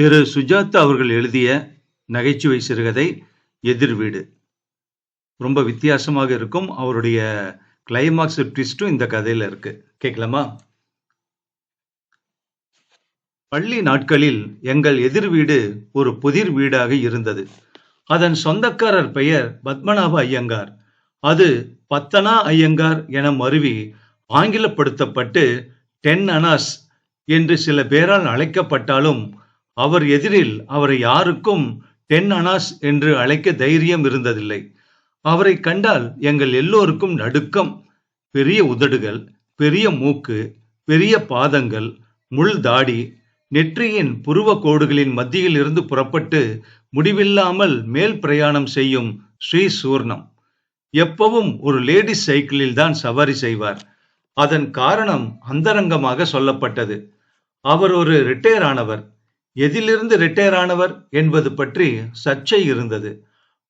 திரு சுஜாதா அவர்கள் எழுதிய நகைச்சுவை சிறுகதை எதிர் வீடு. ரொம்ப வித்தியாசமாக இருக்கும். அவருடைய கிளைமாக்ஸ் ட்விஸ்டும் இந்த கதையில இருக்கு. கேட்கலாமா? பள்ளி நாட்களில் எங்கள் எதிர் வீடு ஒரு புதிர் வீடாக இருந்தது. அதன் சொந்தக்காரர் பெயர் பத்மநாப ஐயங்கார். அது பத்தனா ஐயங்கார் என மருவி ஆங்கிலப்படுத்தப்பட்டு 10 அனாஸ் என்று சில பேரால் அழைக்கப்பட்டாலும் அவர் எதிரில் அவரை யாருக்கும் 10 அனாஸ் என்று அழைக்க தைரியம் இருந்ததில்லை. அவரை கண்டால் எங்கள் எல்லோருக்கும் நடுக்கம். பெரிய உதடுகள், பெரிய மூக்கு, பெரிய பாதங்கள், முள் தாடி, நெற்றியின் புருவ கோடுகளின் மத்தியில் இருந்து புறப்பட்டு முடிவில்லாமல் மேல் பிரயாணம் செய்யும் ஸ்ரீ சூர்ணம். எப்பவும் ஒரு லேடிஸ் சைக்கிளில் தான் சவாரி செய்வார். அதன் காரணம் அந்தரங்கமாக சொல்லப்பட்டது. அவர் ஒரு ரிட்டையர் ஆனவர். எதிலிருந்து ரிட்டையர் ஆனவர் என்பது பற்றி சர்ச்சை இருந்தது.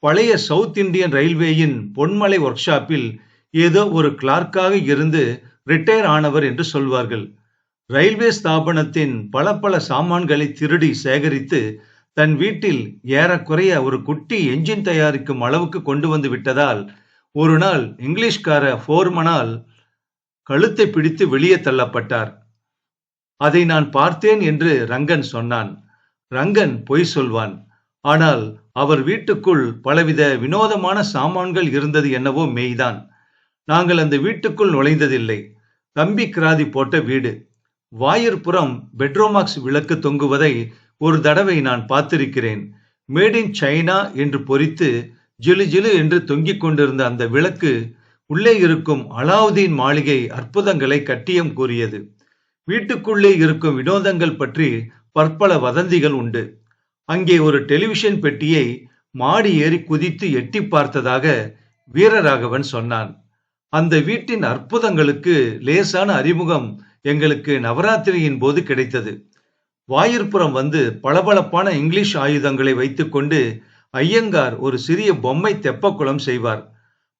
பழைய சவுத் இந்தியன் ரயில்வேயின் பொன்மலை ஒர்க் ஷாப்பில் ஏதோ ஒரு கிளார்க்காக இருந்து ரிட்டையர் ஆனவர் என்று சொல்வார்கள். ரயில்வே ஸ்தாபனத்தின் பல சாமான்களை திருடி சேகரித்து தன் வீட்டில் ஏறக்குறைய ஒரு குட்டி என்ஜின் தயாரிக்கும் அளவுக்கு கொண்டு வந்து விட்டதால் ஒரு நாள் இங்கிலீஷ்கார ஃபோர்மனால் கழுத்தை பிடித்து வெளியே தள்ளப்பட்டார். அதை நான் பார்த்தேன் என்று ரங்கன் சொன்னான். ரங்கன் பொய் சொல்வான். ஆனால் அவர் வீட்டுக்குள் பலவித வினோதமான சாமான்கள் இருந்தது என்னவோ மெய்தான். நாங்கள் அந்த வீட்டுக்குள் நுழைந்ததில்லை. கம்பி கிராதி போட்ட வீடு. வாயிற்புறம் பெட்ரோமாக்ஸ் விளக்கு தொங்குவதை ஒரு தடவை நான் பார்த்திருக்கிறேன். மேட் இன் சைனா என்று பொறித்து ஜிலு ஜிலு என்று தொங்கிக் கொண்டிருந்த அந்த விளக்கு உள்ளே இருக்கும் அலாவுதீன் மாளிகை அற்புதங்களை கட்டியம் கூறியது. வீட்டுக்குள்ளே இருக்கும் வினோதங்கள் பற்றி பற்பல வதந்திகள் உண்டு. அங்கே ஒரு டெலிவிஷன் பெட்டியை மாடி ஏறி குதித்து எட்டி பார்த்ததாக வீரராகவன் சொன்னான். அந்த வீட்டின் அற்புதங்களுக்கு லேசான அறிமுகம் எங்களுக்கு நவராத்திரியின் போது கிடைத்தது. வாயிற்புறம் வந்து பளபளப்பான இங்கிலீஷ் ஆயுதங்களை வைத்துக்கொண்டு ஐயங்கார் ஒரு சிறிய பொம்மை தெப்பக்குளம் செய்வார்.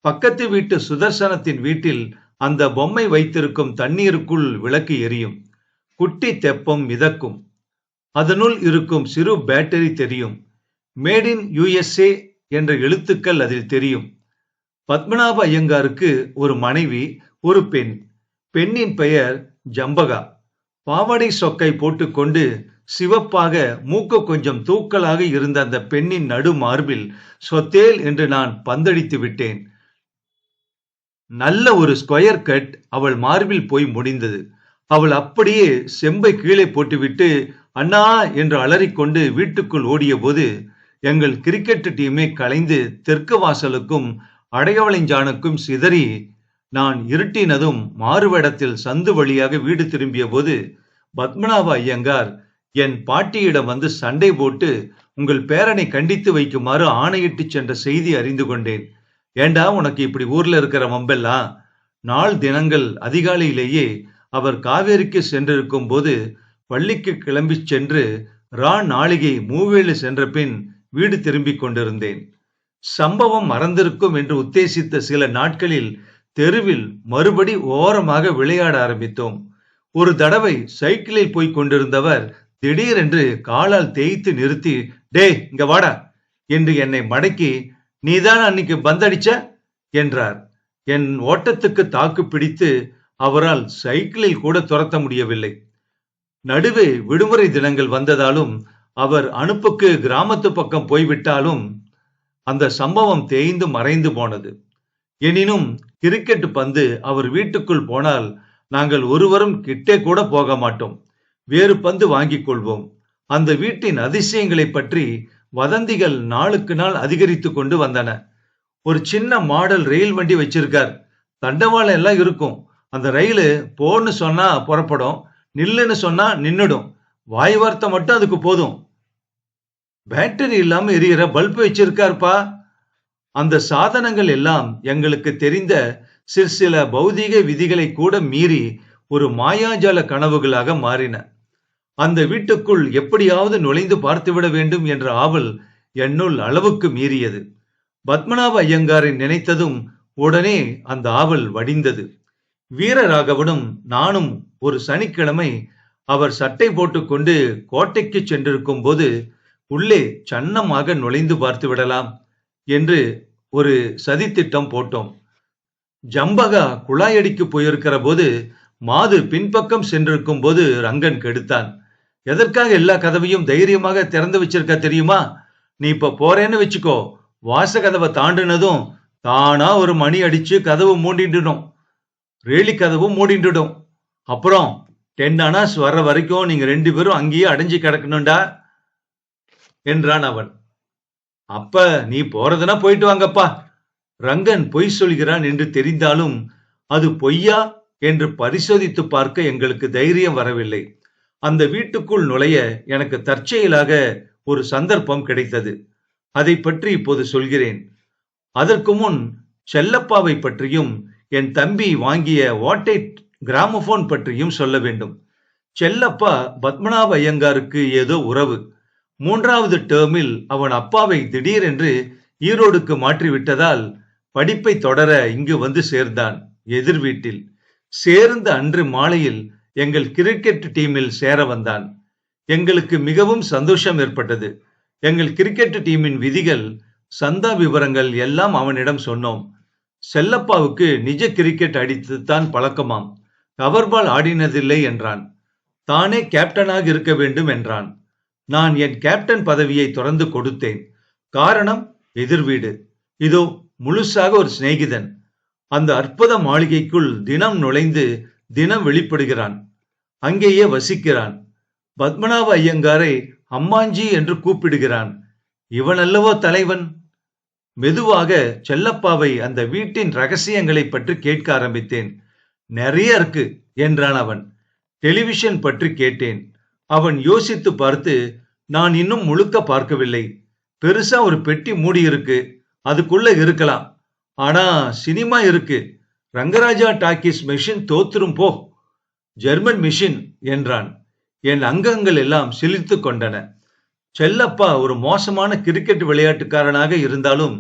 பக்கத்து வீட்டு சுதர்சனத்தின் வீட்டில் அந்த பொம்மை வைத்திருக்கும் தண்ணீருக்குள் விளக்கு எரியும். குட்டி தெப்பம் மிதக்கும். அதனுள் இருக்கும் சிறு பேட்டரி தெரியும். மேட் இன் USA என்ற எழுத்துக்கள் அதில் தெரியும். பத்மநாப ஐயங்காருக்கு ஒரு மனைவி, ஒரு பெண். பெண்ணின் பெயர் ஜம்பகா. பாவாடை சொக்கை போட்டுக்கொண்டு சிவப்பாக மூக்கு கொஞ்சம் தூக்கலாக இருந்த அந்த பெண்ணின் நடு மார்பில் சொத்தேல் என்று நான் பந்தடித்து விட்டேன். நல்ல ஒரு ஸ்கொயர் கட் அவள் மார்பில் போய் முடிந்தது. அவள் அப்படியே செம்பை கீழே போட்டுவிட்டு அண்ணா என்று அலறிக்கொண்டு வீட்டுக்குள் ஓடிய போது எங்கள் கிரிக்கெட் டீமை கலைந்து தெற்கு வாசலுக்கும் அடையவளைஞ்சானுக்கும் சிதறி நான் இருட்டினதும் மாறுவேடத்தில் சந்து வழியாக வீடு திரும்பிய போது பத்மநாப ஐயங்கார் என் பாட்டியிடம் வந்து சண்டை போட்டு உங்கள் பேரனை கண்டித்து வைக்குமாறு ஆணையிட்டு சென்ற செய்தி அறிந்து கொண்டேன். ஏண்டா உனக்கு இப்படி ஊர்ல இருக்கிற வம்பெல்லாம்? நாள் தினங்கள் அதிகாலையிலேயே அவர் காவேரிக்கு சென்றிருக்கும் போது பள்ளிக்கு கிளம்பி சென்று நாளிகை மூவேளு சென்ற பின் வீடு திரும்பிக் கொண்டிருந்தேன். சம்பவம் மறந்திருக்கும் என்று உத்தேசித்த சில நாட்களில் தெருவில் மறுபடி ஓரமாக விளையாட ஆரம்பித்தோம். ஒரு தடவை சைக்கிளில் போய் கொண்டிருந்தவர் திடீரென்று காலால் தேய்த்து நிறுத்தி, டே இங்க வாடா என்று என்னை மடக்கி, நீதான் அன்னைக்கு பந்தடிச்ச என்றார். என் ஓட்டத்துக்கு தாக்கு பிடித்து அவரால் சைக்கிளில் கூட துரத்த முடியவில்லை. நடுவே விடுமுறை தினங்கள் வந்ததாலும் அவர் அனுப்புக்கு கிராமத்து பக்கம் போய்விட்டாலும் அந்த சம்பவம் தேய்ந்து மறைந்து போனது. எனினும் கிரிக்கெட் பந்து அவர் வீட்டுக்குள் போனால் நாங்கள் ஒருவரும் கிட்டே கூட போக மாட்டோம். வேறு பந்து வாங்கிக் கொள்வோம். அந்த வீட்டின் அதிசயங்களை பற்றி வதந்திகள் நாளுக்கு நாள் அதிகரித்து கொண்டு வந்தன. ஒரு சின்ன மாடல் ரயில் வண்டி வச்சிருக்கார். தண்டவாளம் எல்லாம் இருக்கும். அந்த ரயிலு போன்னு சொன்னா புறப்படும், நில்லுன்னு சொன்னா நின்னுடும். வாய் வார்த்தை மட்டும் அதுக்கு போதும். பேட்டரி இல்லாம எரியிற பல்ப் வச்சிருக்காருப்பா. அந்த சாதனங்கள் எல்லாம் எங்களுக்கு தெரிந்த சில பௌதீக விதிகளை கூட மீறி ஒரு மாயாஜால கனவுகளாக மாறின. அந்த வீட்டுக்குள் எப்படியாவது நுழைந்து பார்த்துவிட வேண்டும் என்ற ஆவல் என்னுள் அளவுக்கு மீறியது. பத்மநாப ஐயங்காரை நினைத்ததும் உடனே அந்த ஆவல் வடிந்தது. வீரராகவனும் நானும் ஒரு சனிக்கிழமை அவர் சட்டை போட்டுக்கொண்டு கோட்டைக்கு சென்றிருக்கும் போது உள்ளே சன்னமாக நுழைந்து பார்த்து விடலாம் என்று ஒரு சதித்திட்டம் போட்டோம். ஜம்பகா குழாயடிக்கு போயிருக்கிற போது மாது பின்பக்கம் சென்றிருக்கும் போது ரங்கன் கெடுத்தான். எதற்காக எல்லா கதவையும் தைரியமாக திறந்து வச்சிருக்க தெரியுமா? நீ இப்ப போறேன்னு வச்சுக்கோ, வாச கதவை தாண்டினதும் தானா ஒரு மணி அடிச்சு கதவு மூடிடும், ரேலி கதவு மூடிடும். அப்புறம் 10 அனாஸ் வர்ற வரைக்கும் நீங்க 2 பேரும் அங்கேயே அடைஞ்சு கிடக்கணும்டா என்றான் அவன். அப்ப நீ போறதுன்னா போயிட்டு வாங்கப்பா. ரங்கன் பொய் சொல்கிறான் என்று தெரிந்தாலும் அது பொய்யா என்று பரிசோதித்து பார்க்க எங்களுக்கு தைரியம் வரவில்லை. அந்த வீட்டுக்குள் நுழைய எனக்கு தற்செயலாக ஒரு சந்தர்ப்பம் கிடைத்தது. அதை பற்றி இப்போது சொல்கிறேன். அதற்கு முன் செல்லப்பாவை பற்றியும் என் தம்பி வாங்கிய வாட்டை கிராமபோன் பற்றியும் சொல்ல வேண்டும். செல்லப்பா பத்மநாப ஐயங்காருக்கு ஏதோ உறவு. 3வது டேர்மில் அவன் அப்பாவை திடீரென்று ஈரோடுக்கு மாற்றிவிட்டதால் படிப்பை தொடர இங்கு வந்து சேர்ந்தான், எதிர் வீட்டில். சேர்ந்த அன்று மாலையில் எங்கள் கிரிக்கெட் டீமில் சேர வந்தான். எங்களுக்கு மிகவும் சந்தோஷம் ஏற்பட்டது. எங்கள் கிரிக்கெட் டீமின் விதிகள், சந்தா விவரங்கள் எல்லாம் அவனிடம் சொன்னோம். செல்லப்பாவுக்கு நிஜ கிரிக்கெட் அடித்துத்தான் பழக்கமாம், கவர்பால் ஆடினதில்லை என்றான். தானே கேப்டனாக இருக்க வேண்டும் என்றான். நான் என் கேப்டன் பதவியை தொடர்ந்து கொடுத்தேன். காரணம், எதிர்வீடு. இதோ முழுசாக ஒரு சிநேகிதன். அந்த அற்புத மாளிகைக்குள் தினம் நுழைந்து தினம் வெளிப்படுகிறான். அங்கேயே வசிக்கிறான். பத்மநாப ஐயங்காரை அம்மாஞ்சி என்று கூப்பிடுகிறான். இவன் அல்லவோ தலைவன். மெதுவாக செல்லப்பாவை அந்த வீட்டின் ரகசியங்களை பற்றி கேட்க ஆரம்பித்தேன். நிறைய இருக்கு என்றான் அவன். டெலிவிஷன் பற்றி கேட்டேன். அவன் யோசித்து பார்த்து, நான் இன்னும் முழுக்க பார்க்கவில்லை. பெருசா ஒரு பெட்டி மூடி இருக்கு, அதுக்குள்ள இருக்கலாம். ஆனா சினிமா இருக்கு. ரங்கராஜா டாக்கீஸ் மெஷின் தோத்துரும் போ, ஜெர்மன் மிஷின் என்றான். என் அங்கங்கள் எல்லாம் சிலிர்த்து கொண்டன. செல்லப்பா ஒரு மோசமான கிரிக்கெட் விளையாட்டுக்காரனாக இருந்தாலும்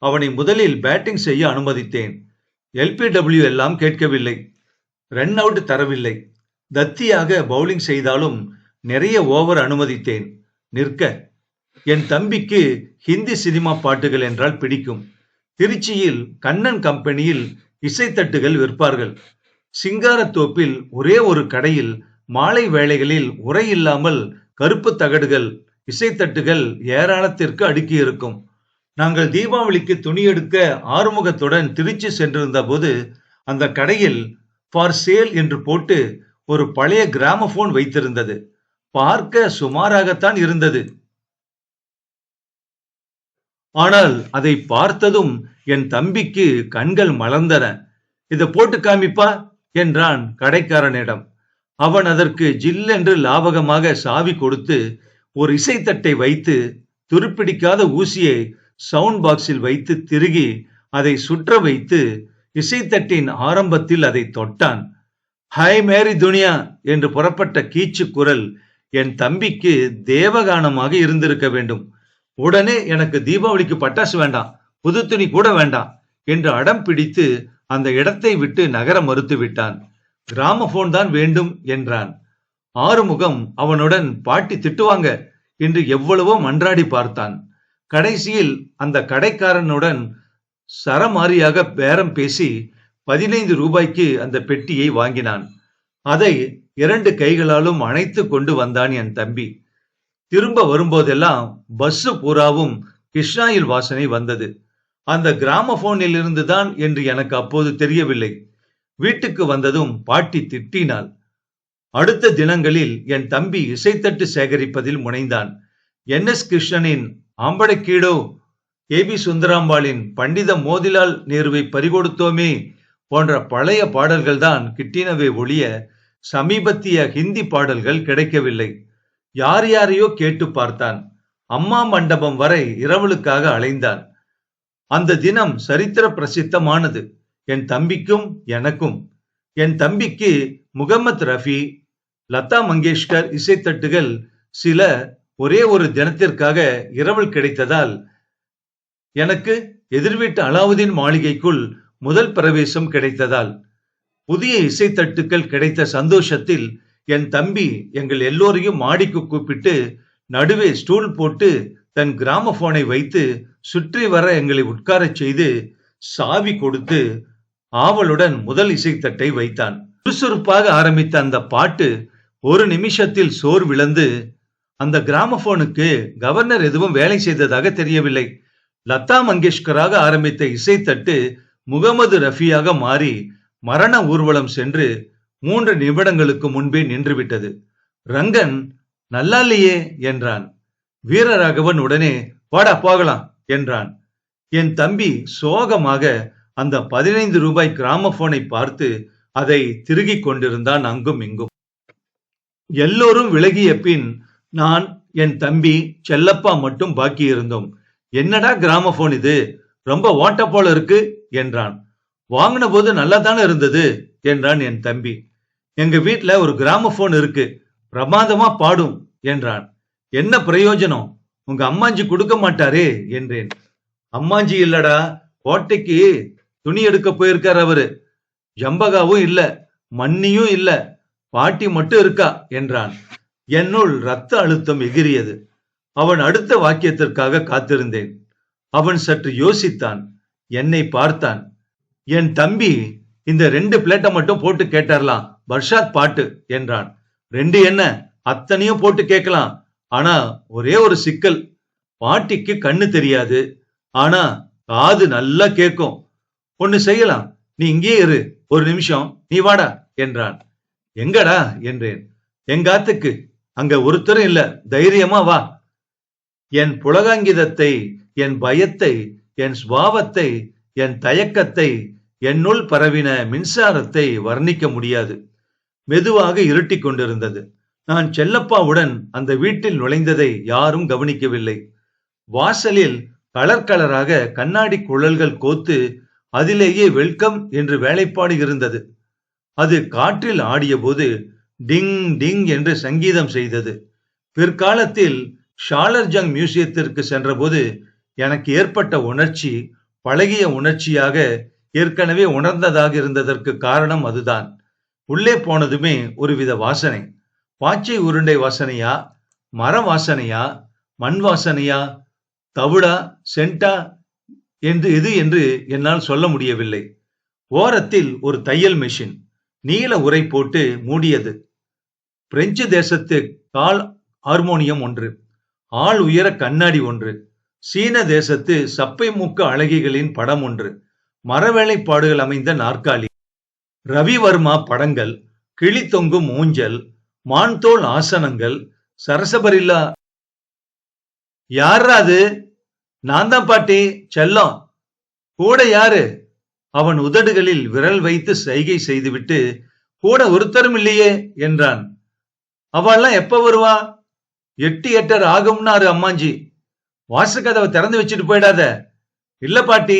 அவனை முதலில் பேட்டிங் செய்ய அனுமதித்தேன். LPW எல்லாம் கேட்கவில்லை, ரன் அவுட் தரவில்லை. தத்தியாக பவுலிங் செய்தாலும் நிறைய ஓவர் அனுமதித்தேன். நிற்க. என் தம்பிக்கு ஹிந்தி சினிமா பாட்டுகள் என்றால் பிடிக்கும். திருச்சியில் கண்ணன் கம்பெனியில் இசைத்தட்டுகள் விற்பார்கள். சிங்காரத்தோப்பில் ஒரே ஒரு கடையில் மாலை வேளைகளில் உரை இல்லாமல் கருப்பு தகடுகள், இசைத்தட்டுகள் ஏராளத்திற்கு அடுக்கி இருக்கும். நாங்கள் தீபாவளிக்கு துணி எடுக்க ஆறுமுகத்துடன் திருச்சி சென்றிருந்த போது அந்த கடையில் ஃபார் சேல் என்று போட்டு ஒரு பழைய கிராமபோன் வைத்திருந்தது. பார்க்க சுமாராகத்தான் இருந்தது. ஆனால் அதை பார்த்ததும் என் தம்பிக்கு கண்கள் மலர்ந்தன. இதை போட்டு காமிப்பா என்றான் கடைக்காரனிடம். அவன் அதற்கு ஜில்லென்று லாபகமாக சாவி கொடுத்து ஒரு இசைத்தட்டை வைத்து துருப்பிடிக்காத ஊசியை சவுண்ட் பாக்ஸில் வைத்து திருகி அதை சுற்ற வைத்து இசைத்தட்டின் ஆரம்பத்தில் அதை தொட்டான். ஹாய் மேரி துனியா என்று புறப்பட்ட கீச்சு குரல் என் தம்பிக்கு தேவகானமாக இருந்திருக்க வேண்டும். உடனே எனக்கு தீபாவளிக்கு பட்டாசு வேண்டாம், புது துணி கூட வேண்டாம் என்று அடம் பிடித்து அந்த இடத்தை விட்டு நகர மறுத்து விட்டான். கிராமபோன் தான் வேண்டும் என்றான். ஆறுமுகம் அவனுடன் பாட்டி திட்டுவாங்க என்று எவ்வளவோ மன்றாடி பார்த்தான். கடைசியில் அந்த கடைக்காரனுடன் சரமாரியாக பேரம் பேசி 15 ரூபாய்க்கு அந்த பெட்டியை வாங்கினான். அதை 2 கைகளாலும் அணைத்து கொண்டு வந்தான் என் தம்பி. திரும்ப வரும்போதெல்லாம் பஸ் பூராவும் கிருஷ்ணாயில் வாசனை வந்தது. அந்த கிராமபோனில் இருந்துதான் என்று எனக்கு அப்போது தெரியவில்லை. வீட்டுக்கு வந்ததும் பாட்டி திட்டினாள். அடுத்த தினங்களில் என் தம்பி இசைத்தட்டு சேகரிப்பதில் முனைந்தான். NS கிருஷ்ணனின் ஆம்படைக்கீடோ, KB சுந்தராம்பாளின் பண்டித மோதிலால் நேருவை பறிகொடுத்தோமே போன்ற பழைய பாடல்கள் தான் கிட்டினவே ஒழிய சமீபத்திய ஹிந்தி பாடல்கள் கிடைக்கவில்லை. யார் யாரையோ கேட்டு பார்த்தான். அம்மா மண்டபம் வரை இரவலுக்காக அலைந்தான். அந்த தினம் சரித்திர பிரசித்தமானது, என் தம்பிக்கும் எனக்கும். என் தம்பிக்கு முகமது ரஃபி, லதா மங்கேஷ்கர் இசைத்தட்டுகள் சில ஒரே ஒரு தினத்திற்காக இரவல் கிடைத்ததால், எனக்கு எதிர்வீட்டு அலாவுதீன் மாளிகைக்குள் முதல் பிரவேசம் கிடைத்ததால், புதிய இசைத்தட்டுக்கள் கிடைத்த சந்தோஷத்தில் என் தம்பி எங்கள் எல்லோரையும் மாடிக்கு கூப்பிட்டு நடுவே ஸ்டூல் போட்டு தன் கிராமபோனை வைத்து சுற்றி வர எங்களை உட்காரச் செய்து சாவி கொடுத்து ஆவலுடன் முதல் இசைத்தட்டை வைத்தான். சுறுசுறுப்பாக ஆரம்பித்த அந்த பாட்டு ஒரு நிமிஷத்தில் சோர்விழந்து, அந்த கிராமபோனுக்கு கவர்னர் எதுவும் வேலை செய்ததாக தெரியவில்லை. லதா மங்கேஷ்கராக ஆரம்பித்த இசைத்தட்டு முகமது ரஃபியாக மாறி மரண ஊர்வலம் சென்று 3 நிமிடங்களுக்கு முன்பே நின்றுவிட்டது. ரங்கன் நல்லா இல்லையே என்றான். வீரராகவன் உடனே வாடா போகலாம் என்றான். என் தம்பி சோகமாக அந்த 15 ரூபாய் கிராமபோனை பார்த்து அதை திருகிக் கொண்டிருந்தான் அங்கும் இங்கும். எல்லோரும் விலகிய பின் நான், என் தம்பி, செல்லப்பா மட்டும் பாக்கி இருந்தோம். என்னடா கிராமபோன் இது, ரொம்ப ஓட்ட போல இருக்கு என்றான். வாங்கின போது நல்லா தானே இருந்தது என்றான் என் தம்பி. எங்க வீட்டுல ஒரு கிராமபோன் இருக்கு, பிரமாதமா பாடும் என்றான். என்ன பிரயோஜனம், உங்க அம்மாஞ்சி கொடுக்க மாட்டாரே என்றேன். அம்மாஞ்சி இல்லடா, கோட்டைக்கு துணி எடுக்க போயிருக்கார் அவரு. ஜம்பகாவும் இல்ல, மண்ணியும் இல்ல, பாட்டி மட்டும் இருக்கா என்றான். என்னுள் ரத்த அழுத்தம் எகிரியது. அவன் அடுத்த வாக்கியத்திற்காக காத்திருந்தேன். அவன் சற்று யோசித்தான், என்னை பார்த்தான். என் தம்பி இந்த 2 பிளேட்டை மட்டும் போட்டு கேட்டாரலாம், பர்ஷாத் பாட்டு என்றான். 2 என்ன, அத்தனையும் போட்டு கேட்கலாம். ஆனா ஒரே ஒரு சிக்கல், பாட்டிக்கு கண்ணு தெரியாது, ஆனா காது நல்லா கேட்கும். ஒண்ணு செய்யலாம், நீ இங்கே இரு, ஒரு நிமிஷம் நீ வாடா என்றான். எங்கடா என்றேன். எங்காத்துக்கு, அங்க ஒருத்தரும் இல்ல, தைரியமா வா. என் புலகாங்கிதத்தை, என் பயத்தை, என் சுபாவத்தை, என் தயக்கத்தை, என்னுள் பரவின மின்சாரத்தை வர்ணிக்க முடியாது. மெதுவாக இருட்டி கொண்டிருந்தது. நான் செல்லப்பாவுடன் அந்த வீட்டில் நுழைந்ததை யாரும் கவனிக்கவில்லை. வாசலில் கலர் கலராக கண்ணாடி குழல்கள் கோத்து அதிலேயே வெல்கம் என்று வேலைப்பாடு இருந்தது. அது காற்றில் ஆடிய போது டிங் டிங் என்று சங்கீதம் செய்தது. பிற்காலத்தில் ஷாலர்ஜங் மியூசியத்திற்கு சென்றபோது எனக்கு ஏற்பட்ட உணர்ச்சி பழகிய உணர்ச்சியாக ஏற்கனவே உணர்ந்ததாக இருந்ததற்கு காரணம் அதுதான். உள்ளே போனதுமே ஒருவித வாசனை. பாச்சை உருண்டை வாசனையா, மர வாசனையா, மண் வாசனையா, தவிடா, சென்டா என்று எது என்று என்னால் சொல்ல முடியவில்லை. ஓரத்தில் ஒரு தையல் மெஷின் நீல உரை போட்டு மூடியது. பிரெஞ்சு தேசத்து கால் ஹார்மோனியம் ஒன்று, ஆள் உயர கண்ணாடி ஒன்று, சீன தேசத்து சப்பை மூக்க அழகிகளின் படம் ஒன்று, மரவேலைப்பாடுகள் அமைந்த நாற்காலி, ரவிவர்மா படங்கள், கிளி தொங்கும் ஊஞ்சல், மான்தோல் ஆசனங்கள், சரசபரில்லா. யாரா அது? நான் தான் பாட்டி, செல்லம். கூட யாரு? அவன் உதடுகளில் விரல் வைத்து சைகை செய்துவிட்டு, கூட ஒருத்தரும் இல்லையே என்றான். அவள்லாம் எப்ப வருவா? 8 8:30 ஆகும்னாரு அம்மாஞ்சி. வாசக்கதவை திறந்து வச்சுட்டு போயிடாத. இல்ல பாட்டி.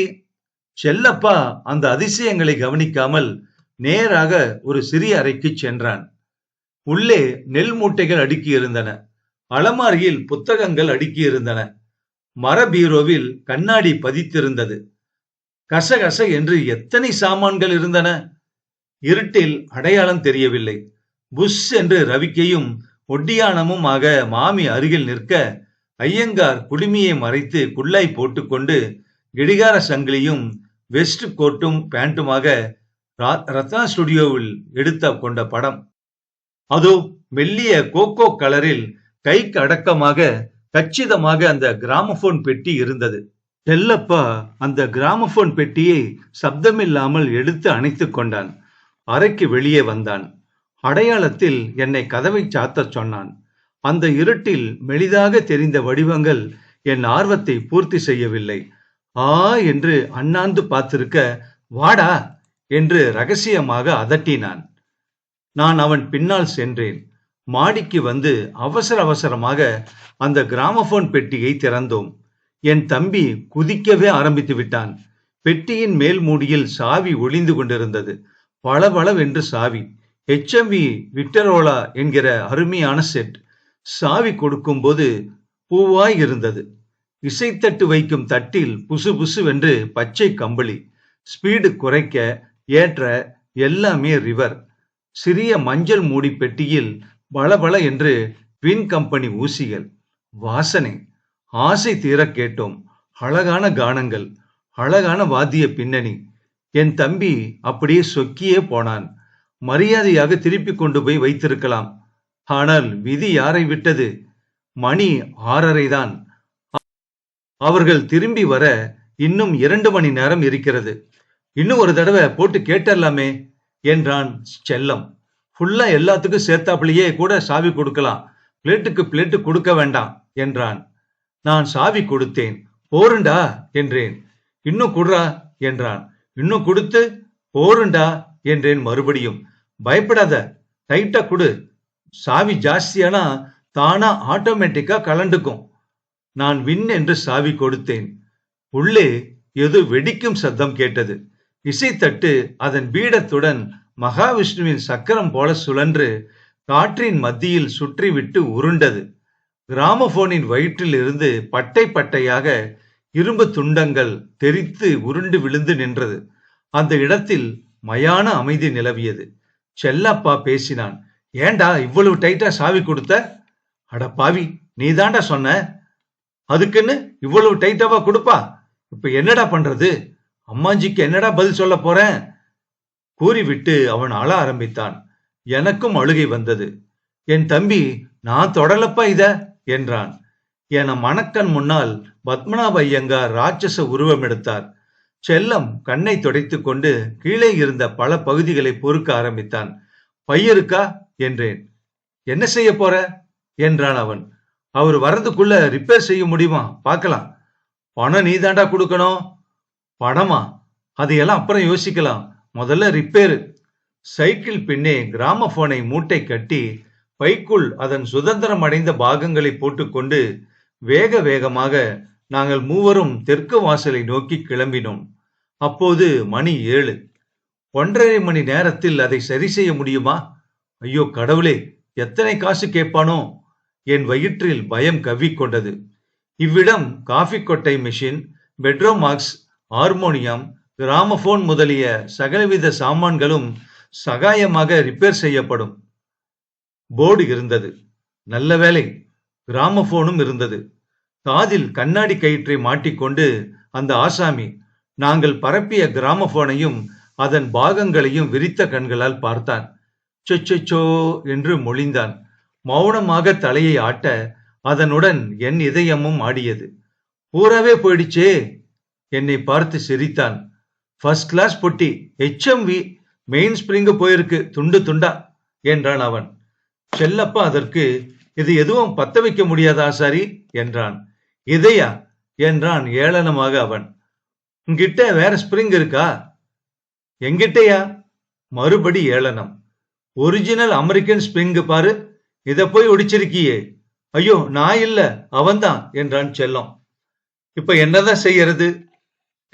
செல்லப்பா அந்த அதிசயங்களை கவனிக்காமல் நேராக ஒரு சிறிய அறைக்கு சென்றான். உள்ளே நெல் மூட்டைகள் அடுக்கி இருந்தன. அலமாரியில் புத்தகங்கள் அடுக்கி இருந்தன. மர பீரோவில் கண்ணாடி பதித்திருந்தது. கசகச என்று எத்தனை சாமான்கள் இருந்தன. இருட்டில் அடையாளம் தெரியவில்லை. புஷ் என்று ரவிக்கையும் ஒட்டியானமும் ஆக மாமி அருகில் நிற்க, ஐயங்கார் குடுமியை மறைத்து குள்ளாய் போட்டுக்கொண்டு கடிகார சங்கிலியும் வெஸ்ட் கோட்டும் பேண்ட்டுமாக ரத்னா ஸ்டுடியோவில் எடுத்த கொண்ட படம். அதோ மெல்லிய கோகோ கலரில் கைக்கு அடக்கமாக கச்சிதமாக அந்த கிராமபோன் பெட்டி இருந்தது. செல்லப்பா அந்த கிராமபோன் பெட்டியை சப்தமில்லாமல் எடுத்து அணைத்துக் கொண்டான். அறைக்கு வெளியே வந்தான். அடையாளத்தில் என்னை கதவை சாத்தச் சொன்னான். அந்த இருட்டில் மெலிதாக தெரிந்த வடிவங்கள் என் ஆர்வத்தை பூர்த்தி செய்யவில்லை. ஆ என்று அண்ணாந்து பார்த்திருக்க, வாடா என்று ரகசியமாக அதட்டினான். நான் அவன் பின்னால் சென்றேன். மாடிக்கு வந்து அவசர அவசரமாக அந்த கிராமபோன் பெட்டியை திறந்தோம். என் தம்பி குதிக்கவே ஆரம்பித்து விட்டான். பெட்டியின் மேல் மூடியில் சாவி ஒளிந்து கொண்டிருந்தது. பளபளவென்று சாவி. HMV விட்டரோலா என்கிற அருமையான செட். சாவி கொடுக்கும் போது பூவாய் இருந்தது. இசைத்தட்டு வைக்கும் தட்டில் புசு புசுவென்று பச்சை கம்பளி. ஸ்பீடு குறைக்க ஏற்ற எல்லாமே ரிவர். சிறிய மஞ்சள் மூடி பெட்டியில் பளபள என்று வின் கம்பெனி ஊசிகள். வாசனை. ஆசை தீர கேட்டோம். அழகான கானங்கள், அழகான வாத்திய பின்னணி. என் தம்பி அப்படியே சொக்கியே போனான். மரியாதையாக திருப்பி கொண்டு போய் வைத்திருக்கலாம். ஆனால் விதி யாரை விட்டது? மணி 6:30 தான். அவர்கள் திரும்பி வர இன்னும் 2 மணி நேரம் இருக்கிறது. இன்னும் ஒரு தடவை போட்டு கேட்டலாமே என்றான் செல்லம். ஃபுல்லா எல்லாத்துக்கும் சேர்த்தாப்புலயே கூட சாவி கொடுக்கலாம், பிளேட்டுக்கு பிளேட்டு கொடுக்க வேண்டாம் என்றான். நான் சாவி கொடுத்தேன். போருண்டா என்றேன். இன்னும் குடுறா என்றான். இன்னும் கொடுத்து போருண்டா என்றேன் மறுபடியும். பயப்படாத, டைட்டா குடு. சாவி ஜாஸ்தியானா தானா ஆட்டோமேட்டிக்கா கலண்டுக்கும். நான் வின் என்று சாவி கொடுத்தேன். உள்ளே ஏதோ வெடிக்கும் சத்தம் கேட்டது. இசைத்தட்டு அதன் பீடத்துடன் மகாவிஷ்ணுவின் சக்கரம் போல சுழன்று காற்றின் மத்தியில் சுற்றிவிட்டு உருண்டது. கிராமபோனின் வயிற்றில் இருந்து பட்டை பட்டையாக இரும்பு துண்டங்கள் தெரித்து உருண்டு விழுந்து நின்றது. அந்த இடத்தில் மயான அமைதி நிலவியது. செல்லப்பா பேசினான். ஏண்டா இவ்வளவு டைட்டா சாவி கொடுத்த? அட பாவி, நீதாண்டா சொன்ன. அதுக்குன்னு இவ்வளவு டைட்டாவா கொடுப்பா? இப்ப என்னடா பண்றது? அம்மாஞ்சிக்கு என்னடா பதில் சொல்ல போறேன்? கூறிவிட்டு அவன் அழ ஆரம்பித்தான். எனக்கும் அழுகை வந்தது. என் தம்பி, நான் தொடலப்பா இத என்றான். என மணக்கண் முன்னால் பத்மநாப ஐயங்கார் ராட்சச உருவம் எடுத்தார். செல்லம் கண்ணை துடைத்துக் கொண்டு கீழே இருந்த பல பகுதிகளை பொறுக்க ஆரம்பித்தான். பையருக்கா என்றேன். என்ன செய்ய போற என்றான் அவன். அவர் வரதுக்குள்ள ரிப்பேர் செய்ய முடியுமா பார்க்கலாம். பணம் நீதாண்டா கொடுக்கணும். பணமா? அதையெல்லாம் அப்புறம் யோசிக்கலாம். முதல்ல ரிப்பேரு. சைக்கிள் பின்னே கிராமபோனை மூட்டை கட்டி பைக்குள் அதன் சுதந்திரம் அடைந்த பாகங்களை போட்டுக்கொண்டு வேக வேகமாக நாங்கள் மூவரும் தெற்கு வாசலை நோக்கி கிளம்பினோம். அப்போது மணி 7. 1.5 மணி நேரத்தில் அதை சரி செய்ய முடியுமா? ஐயோ கடவுளே, எத்தனை காசு கேட்பானோ? என் வயிற்றில் பயம் கவ்விக்கொண்டது. இவ்விடம் காஃபி கொட்டை மிஷின், பெட்ரோம் மாக்ஸ், ஹார்மோனியம், கிராமபோன் முதலிய சகலவித சாமான்களும் சகாயமாக ரிப்பேர் செய்யப்படும் போர்டு இருந்தது. நல்ல வேலை, கிராமபோனும் இருந்தது. காதில் கண்ணாடி கயிற்றை மாட்டிக்கொண்டு அந்த ஆசாமி நாங்கள் பரப்பிய கிராமபோனையும் அதன் பாகங்களையும் விரித்த கண்களால் பார்த்தான். சொச்சோ என்று மொழிந்தான். மௌனமாக தலையை ஆட்ட அதனுடன் என் இதயமும் ஆடியது. பூராவே போயிடுச்சே. என்னை பார்த்து சிரித்தான். ஃபர்ஸ்ட் கிளாஸ் பொட்டி, HMV, மெயின் ஸ்பிரிங்கு போயிருக்கு, துண்டு துண்டா என்றான் அவன். செல்லப்பா அதற்கு, இது எதுவும் பத்த வைக்க முடியாத ஆசாரி என்றான். இதையா என்றான் ஏளனமாக அவன். உங்கிட்ட வேற ஸ்பிரிங் இருக்கா? எங்கிட்டயா? மறுபடி ஏளனம். ஒரிஜினல் அமெரிக்கன் ஸ்பிரிங் பாரு, இத போய் ஒடிச்சிருக்கியே. ஐயோ நான் இல்ல, அவன்தான் என்றான் செல்லம். இப்ப என்னதான் செய்யறது?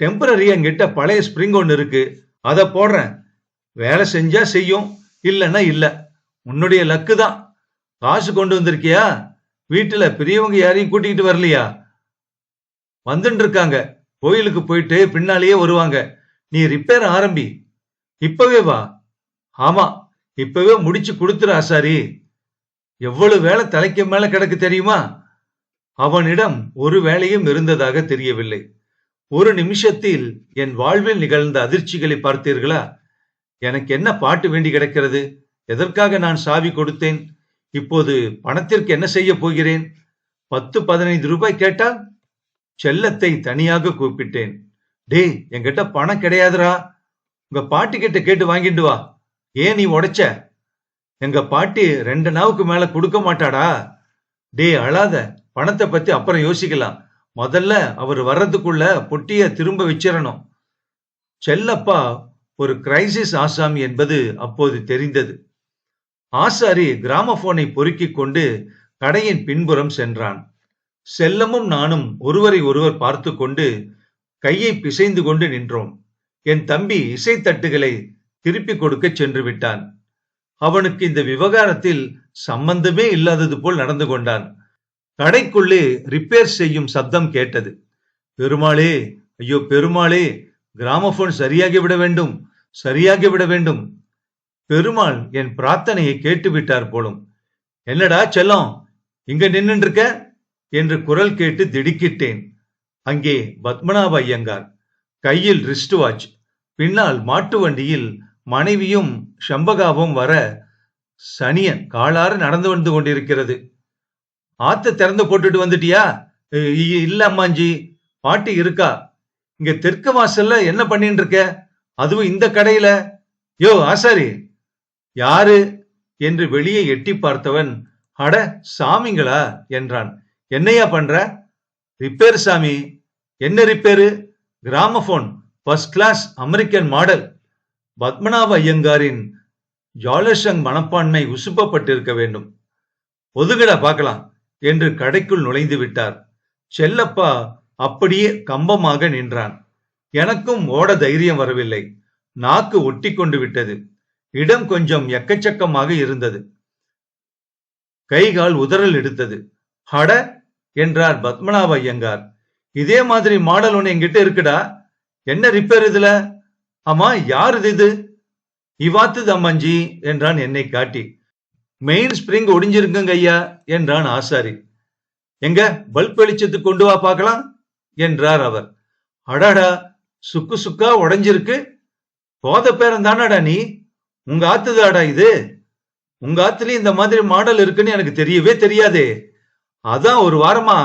டெம்பரரி என்கிட்ட பழைய ஸ்பிரிங் ஒன்னு இருக்கு, அத போடுறேன். வேலை செஞ்சா செய்யும், இல்லன்னா இல்ல. உன்னுடைய லக்கு தான். காசு கொண்டு வந்திருக்கியா? வீட்டுல பெரியவங்க யாரையும் கூட்டிகிட்டு வரலையா? வந்துட்டு இருக்காங்க. கோயிலுக்கு போயிட்டு பின்னாலேயே வருவாங்க. நீ ரிப்பேர் ஆரம்பி. இப்பவே வா. ஆமா, இப்பவே முடிச்சு கொடுத்துரு ஆசாரி. எவ்வளவு வேலை தலைக்கு மேல கிடக்கு தெரியுமா? அவனிடம் ஒரு வேலையும் இருந்ததாக தெரியவில்லை. ஒரு நிமிஷத்தில் என் வாழ்வில் நிகழ்ந்த அதிர்ச்சிகளை பார்த்தீர்களா? எனக்கு என்ன பாட்டு வேண்டி கிடக்கிறது? எதற்காக நான் சாவி கொடுத்தேன்? இப்போது பணத்திற்கு என்ன செய்ய போகிறேன்? 10-15 ரூபாய் கேட்டால்? செல்லத்தை தனியாக கூப்பிட்டேன். டேய், என்கிட்ட பணம் கிடையாதுரா. உங்க பாட்டி கிட்ட கேட்டு வாங்கிட்டு வா. ஏன் நீ உடைச்ச? எங்க பாட்டி 2 நாவுக்கு மேல கொடுக்க மாட்டாடா. டேய் அழாத, பணத்தை பத்தி அப்புறம் யோசிக்கலாம். முதல்ல அவர் வர்றதுக்குள்ள பொட்டிய திரும்ப வச்சிடணும். செல்லப்பா ஒரு கிரைசிஸ் ஆசாமி என்பது அப்போது தெரிந்தது. ஆசாரி கிராமபோனை பொறுக்கிக் கொண்டு கடையின் பின்புறம் சென்றான். செல்லமும் நானும் ஒருவரை ஒருவர் பார்த்து கொண்டு கையை பிசைந்து கொண்டு நின்றோம். என் தம்பி இசைத்தட்டுகளை திருப்பி கொடுக்க சென்று விட்டான். அவனுக்கு இந்த விவகாரத்தில் சம்பந்தமே இல்லாதது போல் நடந்து கொண்டான். கடைக்குள்ளே ரிப்பேர் செய்யும் சப்தம் கேட்டது. பெருமாளே, ஐயோ பெருமாளே, கிராமபோன் சரியாகி விட வேண்டும், சரியாகி விட வேண்டும். பெருமாள் என் பிரார்த்தனையை கேட்டுவிட்டார் போலும். என்னடா செல்லம், இங்க நின்னுட்டு இருக்க என்று குரல் கேட்டு திடுக்கிட்டேன். அங்கே பத்மநாப ஐயங்கார், கையில் ரிஸ்ட் வாட்ச், பின்னால் மாட்டு வண்டியில் மனைவியும் செம்பகாவும் வர சனியன் காலாறு நடந்து வந்து கொண்டிருக்கிறது. ஆத்த திறந்து போட்டுட்டு வந்துட்டியா? இல்ல அம்மாஞ்சி, பாட்டி இருக்கா. இங்க தெற்கு வாசல்ல என்ன பண்ணிட்டு இருக்க? அதுவும் இந்த கடையில? யோ ஆசாரி, யாரு என்று வெளியே எட்டி பார்த்தவன், அட சாமிங்களா என்றான். என்னையா பண்ற? ரிப்பேர் சாமி. என்ன repair? Gramophone, first class American model. Padmanabha ஐயங்காரின் ஜாலசங் மனப்பான்மை உசுப்பப்பட்டிருக்க வேண்டும். ஒதுங்கடா பார்க்கலாம் என்று கடைக்குள் நுழைந்து விட்டார். செல்லப்பா அப்படியே கம்பமாக நின்றான். எனக்கும் ஓட தைரியம் வரவில்லை. நாக்கு ஒட்டி கொண்டு விட்டது. இடம் கொஞ்சம் எக்கச்சக்கமாக இருந்தது. கைகால் உதறல் எடுத்தது. ஹட என்றார் பத்மநாப ஐயங்கார். இதே மாதிரி மாடல் ஒண்ணு என்கிட்ட இருக்குடா. என்ன ரிப்பேர் இதுல? ஆமா, யாரு இது? இவாத்துது அம்மாஞ்சி என்றான் என்னை காட்டி. மெயின் ஸ்பிரிங் ஒடிஞ்சிருக்குங்க ஐயா என்றான் ஆசாரி. எங்க பல்ப் வெளிச்சத்து கொண்டு வா பார்க்கலாம் என்றார் அவர். அடாடா, சுக்கு சுக்கா உடைஞ்சிருக்கு. போத பேரன் தானாடா நீ? உங்க ஆத்துதாடா இது? உங்க ஆத்துலயும் இந்த மாதிரி மாடல் இருக்குன்னு எனக்கு தெரியவே தெரியாதே. அதான் ஒரு வாரமா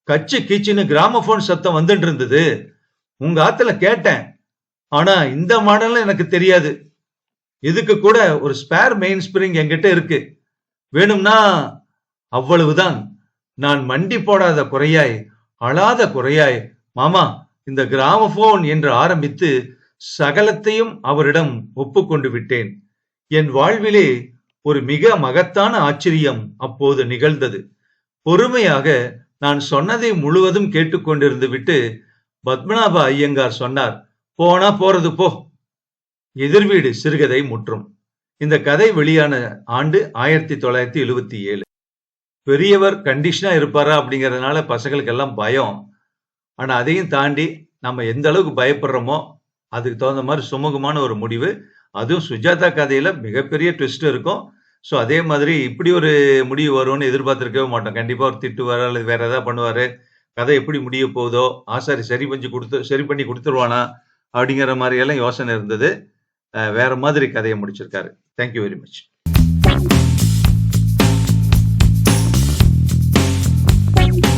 கச்சு கீச்சுன்னு கிராமபோன் சத்தம் வந்துட்டு இருந்தது. உங்க ஆத்துல கேட்டேன். ஆனா இந்த மாடல் எனக்கு தெரியாது. இதுக்கு கூட ஒரு ஸ்பேர் மெயின் ஸ்பிரிங் என்கிட்ட இருக்கு. வேணும்னா அவ்வளவுதான். நான் மண்டி போடாத குறையாய், அழாத குறையாய், மாமா இந்த கிராமபோன் என்று ஆரம்பித்து சகலத்தையும் அவரிடம் ஒப்புக்கொண்டு விட்டேன். என் வாழ்விலே ஒரு மிக மகத்தான ஆச்சரியம் அப்போது நிகழ்ந்தது. பொறுமையாக நான் சொன்னதை முழுவதும் கேட்டுக்கொண்டிருந்து விட்டு பத்மநாப ஐயங்கார் சொன்னார், போனா போறது போ. எதிர்வீடு சிறுகதை முற்றும். இந்த கதை வெளியான ஆண்டு 1977. பெரியவர் கண்டிஷனா இருப்பாரா அப்படிங்கறதுனால பசங்களுக்கு எல்லாம் பயம். ஆனா அதையும் தாண்டி நம்ம எந்த அளவுக்கு பயப்படுறோமோ அதுக்கு தகுந்த மாதிரி சுமூகமான ஒரு முடிவு. அதுவும் சுஜாதா கதையில மிகப்பெரிய ட்விஸ்ட் இருக்கும். ஸோ அதே மாதிரி இப்படி ஒரு முடிவு வரும்னு எதிர்பார்த்திருக்கவே மாட்டோம். கண்டிப்பா ஒரு திட்டுவாரு அல்லது வேற ஏதாவது பண்ணுவாரு. கதை எப்படி முடிய போகுதோ, ஆசாரி சரி பண்ணி கொடுத்துருவானா அப்படிங்கிற மாதிரி எல்லாம் யோசனை இருந்தது. வேற மாதிரி கதையை முடிச்சிருக்காரு. Thank you very much.